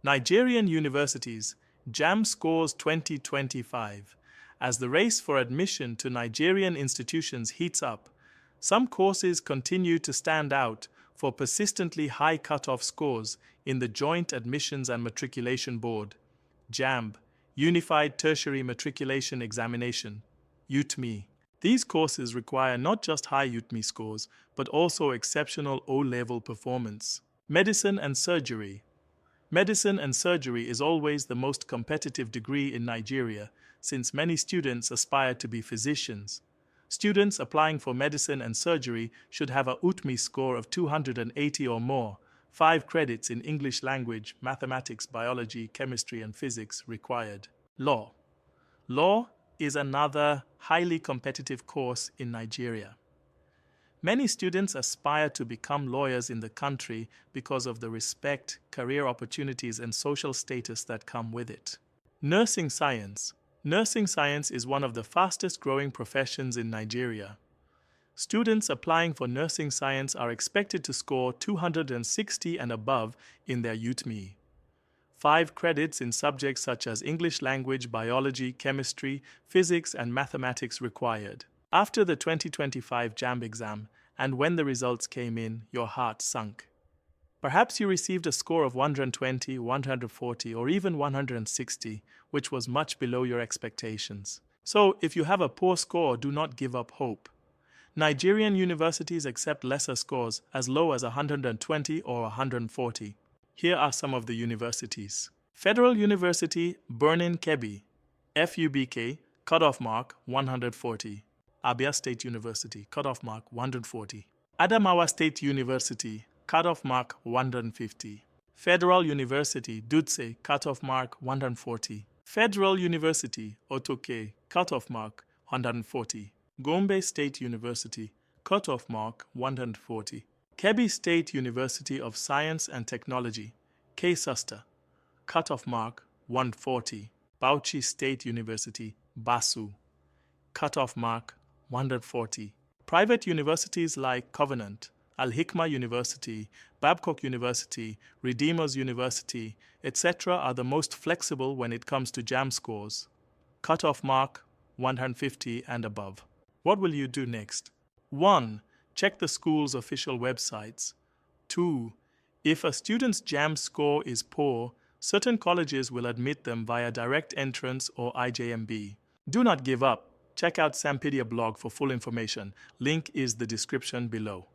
Nigerian universities, JAMB scores 2025. As the race for admission to Nigerian institutions heats up, some courses continue to stand out for persistently high cutoff scores in the Joint Admissions and Matriculation Board, JAMB, Unified Tertiary Matriculation Examination, UTME. These courses require not just high UTME scores, but also exceptional O-level performance. Medicine and surgery. Medicine and surgery is always the most competitive degree in Nigeria, since many students aspire to be physicians. Students applying for medicine and surgery should have a UTME score of 280 or more, 5 credits in English language, mathematics, biology, chemistry, and physics required. Law. Law is another highly competitive course in Nigeria. Many students aspire to become lawyers in the country because of the respect, career opportunities, and social status that come with it. Nursing science. Nursing science is one of the fastest growing professions in Nigeria. Students applying for nursing science are expected to score 260 and above in their UTME. 5 credits in subjects such as English language, biology, chemistry, physics, and mathematics required. After the 2025 JAMB exam, and when the results came in, your heart sunk. Perhaps you received a score of 120, 140, or even 160, which was much below your expectations. So, if you have a poor score, do not give up hope. Nigerian universities accept lesser scores as low as 120 or 140. Here are some of the universities. Federal University, Birnin Kebbi, FUBK, cutoff mark 140. Abia State University, cutoff mark 140. Adamawa State University, cutoff mark 150. Federal University, Dutse, cutoff mark 140. Federal University, Otoke, cutoff mark 140. Gombe State University, cutoff mark 140. Kebbi State University of Science and Technology, KSUSTA, cutoff mark 140. Bauchi State University, BASU, cutoff mark 140. Private universities like Covenant, Al-Hikmah University, Babcock University, Redeemers University, etc. are the most flexible when it comes to JAMB scores. Cutoff mark 150 and above. What will you do next? 1. Check the school's official websites. 2. If a student's JAMB score is poor, certain colleges will admit them via direct entrance or IJMB. Do not give up. Check out Sampedia blog for full information. Link is the description below.